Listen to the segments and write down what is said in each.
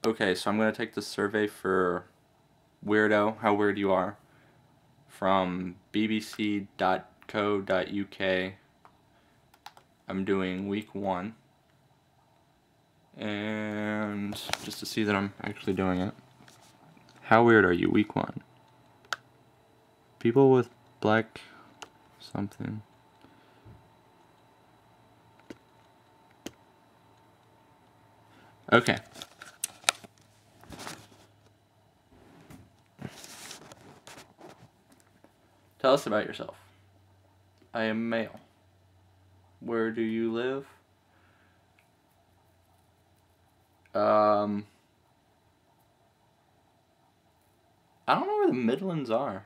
Okay, so I'm going to take the survey for Weirdo, how weird you are, from bbc.co.uk. I'm doing week 1. And just to see that I'm actually doing it. How weird are you, week 1? People with black something. Okay. Tell us about yourself. I am male. Where do you live? I don't know where the Midlands are.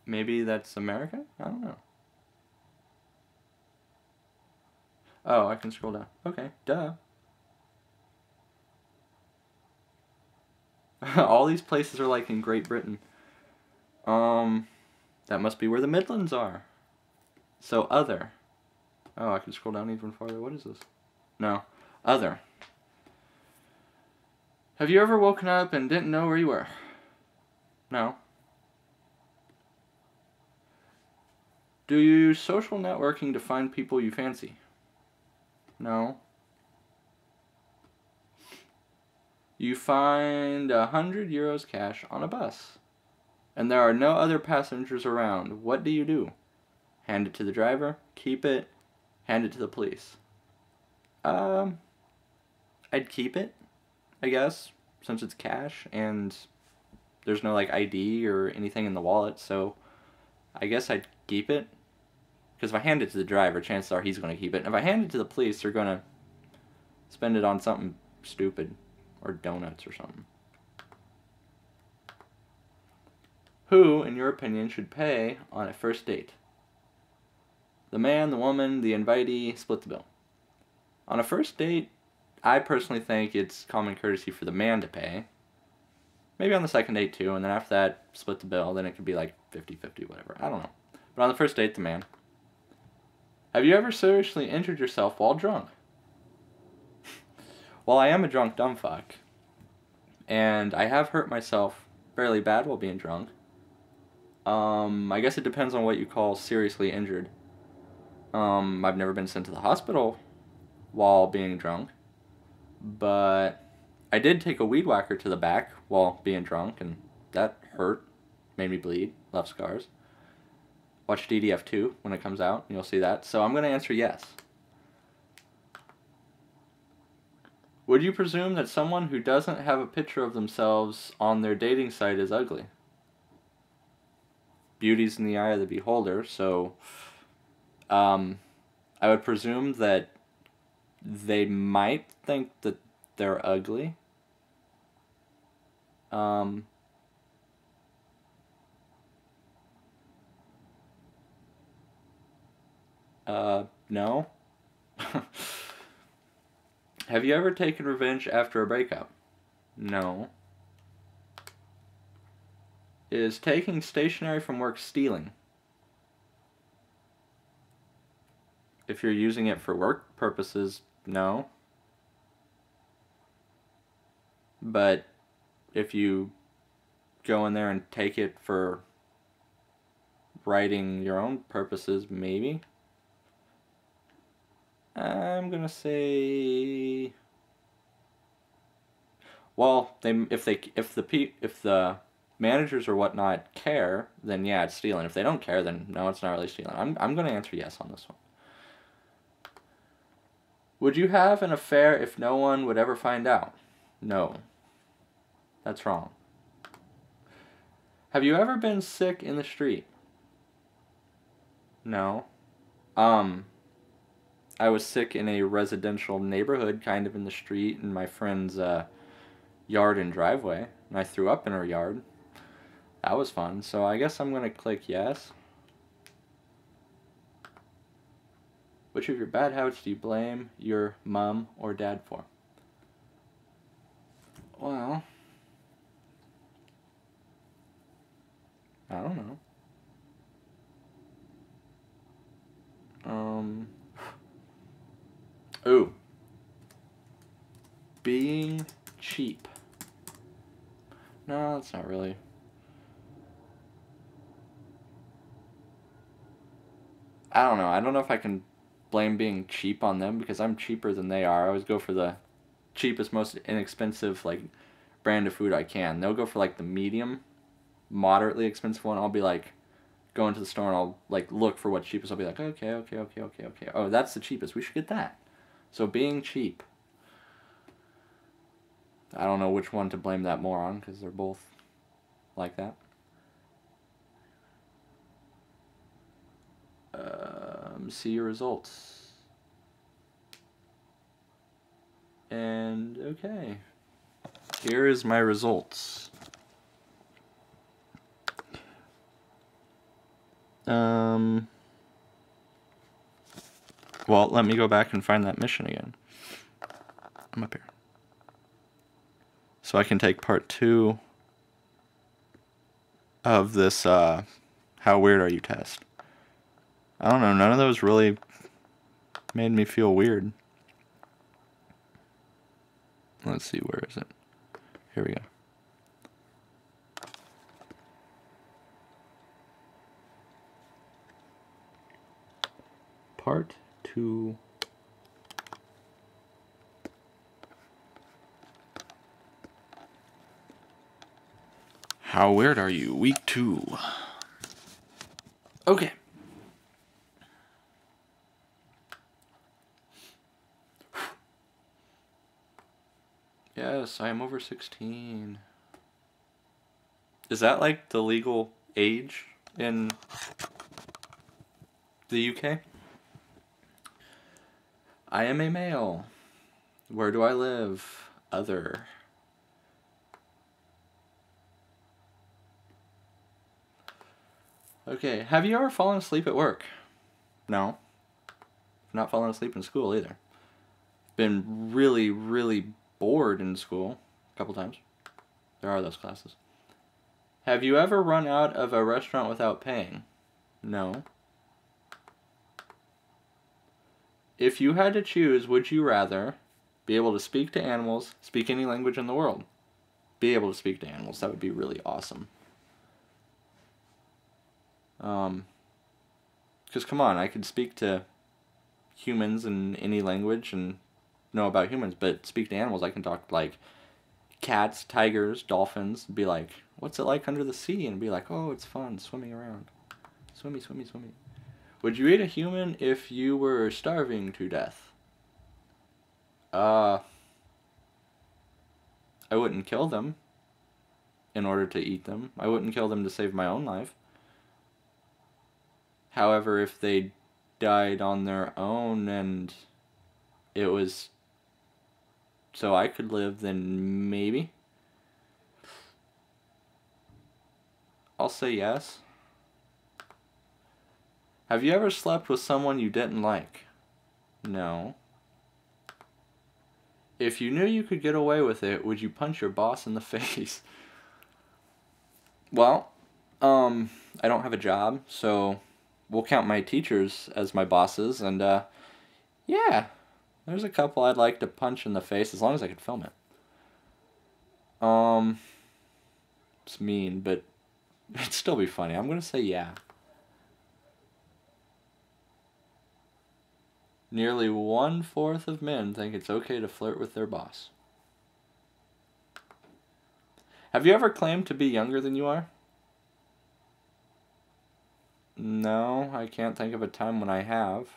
Maybe that's America? I don't know. Oh, I can scroll down. Okay, duh. All these places are like in Great Britain. That must be where the Midlands are. So other. Oh, I can scroll down even farther. What is this? No. Other. Have you ever woken up and didn't know where you were? No. Do you use social networking to find people you fancy? No. You find 100 euros cash on a bus, and there are no other passengers around. What do you do? Hand it to the driver, keep it, hand it to the police. I'd keep it, I guess, since it's cash and there's no like ID or anything in the wallet, so I guess I'd keep it. Because if I hand it to the driver, chances are he's going to keep it. And if I hand it to the police, they're going to spend it on something stupid. Or donuts or something. Who, in your opinion, should pay on a first date? The man, the woman, the invitee, split the bill. On a first date, I personally think it's common courtesy for the man to pay. Maybe on the second date too, and then after that, split the bill. Then it could be like 50-50, whatever. I don't know. But on the first date, the man. Have you ever seriously injured yourself while drunk? Well, I am a drunk dumb fuck. And I have hurt myself fairly bad while being drunk. I guess it depends on what you call seriously injured. I've never been sent to the hospital while being drunk. But I did take a weed whacker to the back while being drunk, and that hurt. Made me bleed. Left scars. Watch DDF 2 when it comes out, and you'll see that. So I'm going to answer yes. Would you presume that someone who doesn't have a picture of themselves on their dating site is ugly? Beauty's in the eye of the beholder, so I would presume that they might think that they're ugly. No. Have you ever taken revenge after a breakup? No. Is taking stationery from work stealing? If you're using it for work purposes, no. But if you go in there and take it for writing your own purposes, maybe. I'm gonna say, well, if the managers or whatnot care, then yeah, it's stealing. If they don't care, then no, it's not really stealing. I'm gonna answer yes on this one. Would you have an affair if no one would ever find out? No. That's wrong. Have you ever been sick in the street? No. I was sick in a residential neighborhood, kind of in the street, in my friend's yard and driveway, and I threw up in her yard. That was fun, so I guess I'm going to click yes. Which of your bad habits do you blame your mom or dad for? Well, I don't know. Ooh. Being cheap. No, that's not really. I don't know. I don't know if I can blame being cheap on them because I'm cheaper than they are. I always go for the cheapest, most inexpensive like brand of food I can. They'll go for like the medium, moderately expensive one. I'll be like, go into the store and I'll like look for what's cheapest. I'll be like, okay. Oh, that's the cheapest. We should get that. So being cheap. I don't know which one to blame that more on because they're both like that. See your results. And okay. Here is my results. Well, let me go back and find that mission again. I'm up here. So I can take part 2 of this how weird are you test. I don't know, none of those really made me feel weird. Let's see, where is it? Here we go. Part 2. How weird are you? Week 2. Okay. Yes, I am over 16. Is that like the legal age in the UK? I am a male. Where do I live? Other. Okay, have you ever fallen asleep at work? No. I've not fallen asleep in school either. Been really, really bored in school a couple times. There are those classes. Have you ever run out of a restaurant without paying? No. If you had to choose, would you rather be able to speak to animals, speak any language in the world? Be able to speak to animals. That would be really awesome. Because come on, I could speak to humans in any language and know about humans, but speak to animals, I can talk like cats, tigers, dolphins, be like, what's it like under the sea? And be like, oh, it's fun, swimming around. Swimmy, swimmy, swimmy. Would you eat a human if you were starving to death? I wouldn't kill them in order to eat them. I wouldn't kill them to save my own life. However, if they died on their own and it was so I could live, then maybe. I'll say yes. Have you ever slept with someone you didn't like? No. If you knew you could get away with it, would you punch your boss in the face? Well, I don't have a job, so we'll count my teachers as my bosses, and yeah, there's a couple I'd like to punch in the face as long as I could film it. It's mean, but it'd still be funny. I'm gonna say yeah. Nearly 1/4 of men think it's okay to flirt with their boss. Have you ever claimed to be younger than you are? No, I can't think of a time when I have.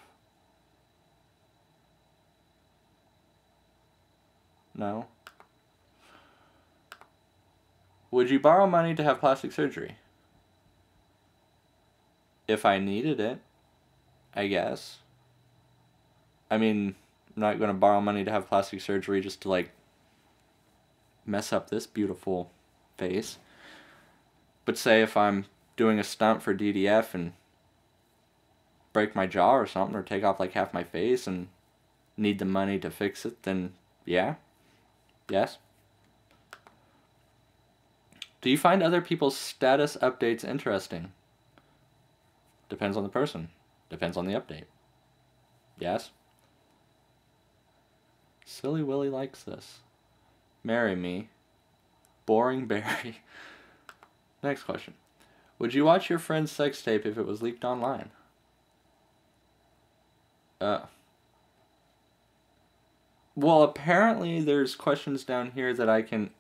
No. Would you borrow money to have plastic surgery? If I needed it, I guess. I mean, I'm not going to borrow money to have plastic surgery just to, like, mess up this beautiful face. But say if I'm doing a stunt for DDF and break my jaw or something, or take off, like, half my face and need the money to fix it, then yeah. Yes. Do you find other people's status updates interesting? Depends on the person. Depends on the update. Yes. Silly Willy likes this. Marry me. Boring Barry. Next question. Would you watch your friend's sex tape if it was leaked online? Well, apparently there's questions down here that I can...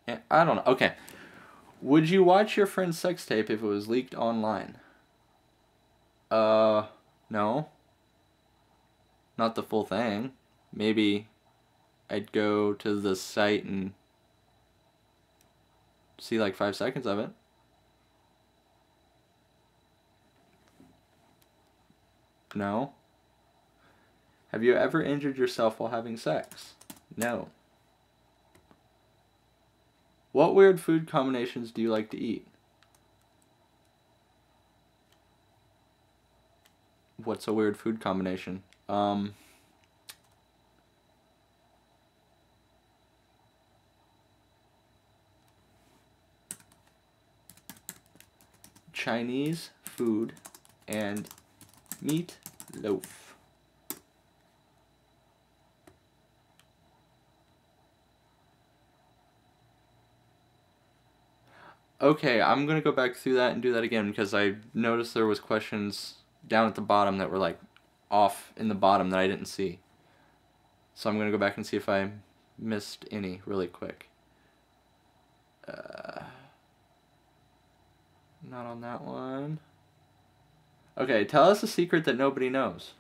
I don't know. Okay. Would you watch your friend's sex tape if it was leaked online? No. Not the full thing. Maybe I'd go to the site and see like 5 seconds of it. No. Have you ever injured yourself while having sex? No. What weird food combinations do you like to eat? What's a weird food combination? Chinese food and meat loaf. Okay, I'm gonna go back through that and do that again because I noticed there was questions down at the bottom that were like off in the bottom that I didn't see. So I'm gonna go back and see if I missed any really quick. Not on that one. Okay, tell us a secret that nobody knows.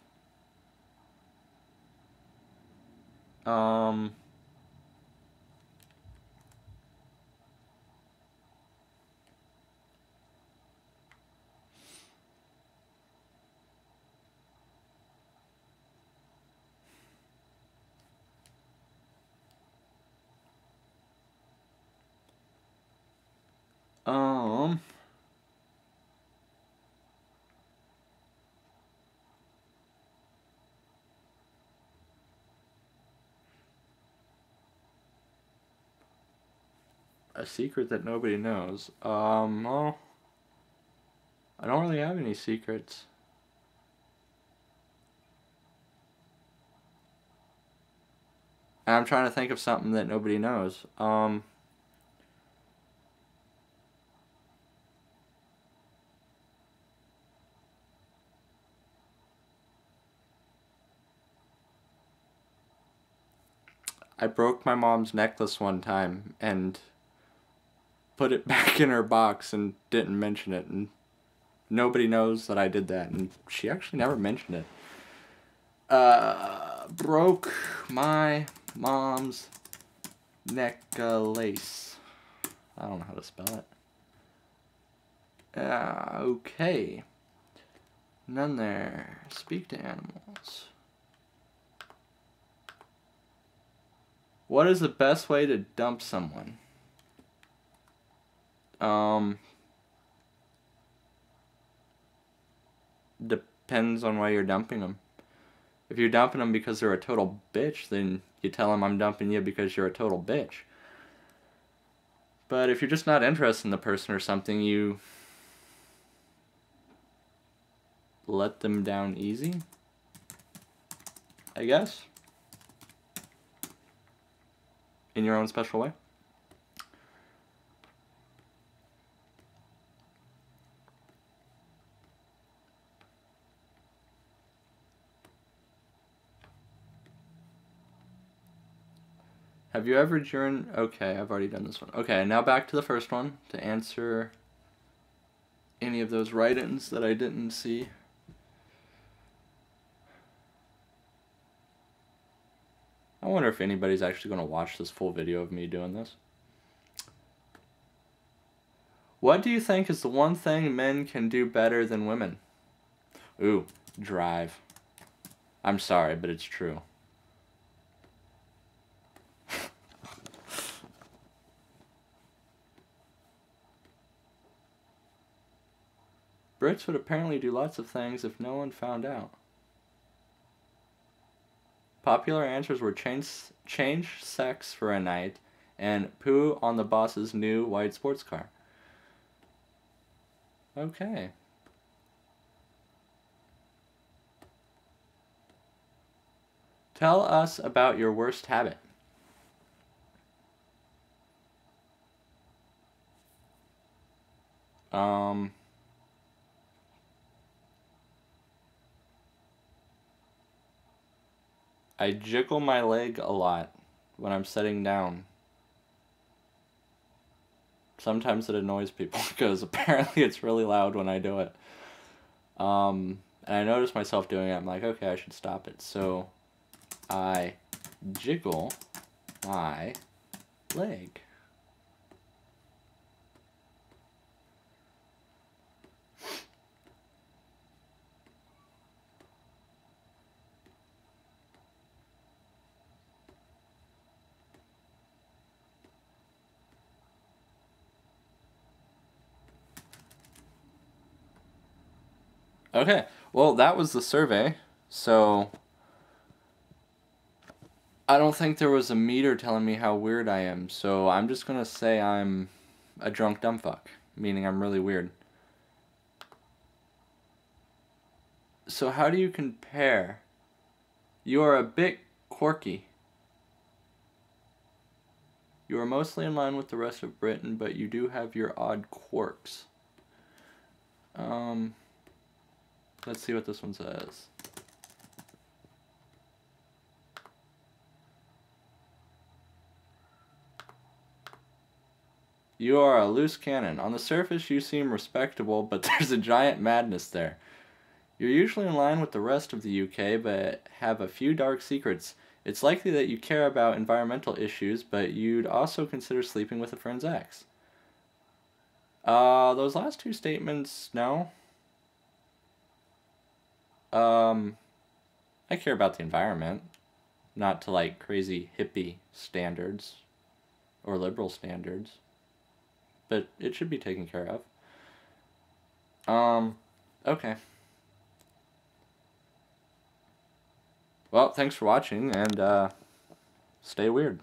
A secret that nobody knows. Well, I don't really have any secrets. And I'm trying to think of something that nobody knows. I broke my mom's necklace one time and put it back in her box and didn't mention it, and nobody knows that I did that, and she actually never mentioned it. Broke my mom's necklace. I don't know how to spell it. Okay. None there. Speak to animals. What is the best way to dump someone? Depends on why you're dumping them. If you're dumping them because they're a total bitch, then you tell them I'm dumping you because you're a total bitch. But if you're just not interested in the person or something, you let them down easy, I guess. In your own special way. Have you ever Okay, I've already done this one. Okay, now back to the first one to answer any of those write-ins that I didn't see. I wonder if anybody's actually going to watch this full video of me doing this. What do you think is the one thing men can do better than women? Ooh, drive. I'm sorry, but it's true. Brits would apparently do lots of things if no one found out. Popular answers were change sex for a night and poo on the boss's new white sports car. Okay. Tell us about your worst habit. I jiggle my leg a lot when I'm sitting down. Sometimes it annoys people because apparently it's really loud when I do it. And I notice myself doing it. I'm like, okay, I should stop it. So I jiggle my leg. Okay, well, that was the survey. So I don't think there was a meter telling me how weird I am. So I'm just going to say I'm a drunk dumb fuck, meaning I'm really weird. So how do you compare? You are a bit quirky. You are mostly in line with the rest of Britain, but you do have your odd quirks. Let's see what this one says. You are a loose cannon. On the surface, you seem respectable, but there's a giant madness there. You're usually in line with the rest of the UK, but have a few dark secrets. It's likely that you care about environmental issues, but you'd also consider sleeping with a friend's ex. Those last two statements, no. I care about the environment, not to like crazy hippie standards or liberal standards, but it should be taken care of. Okay. Well, thanks for watching, and stay weird.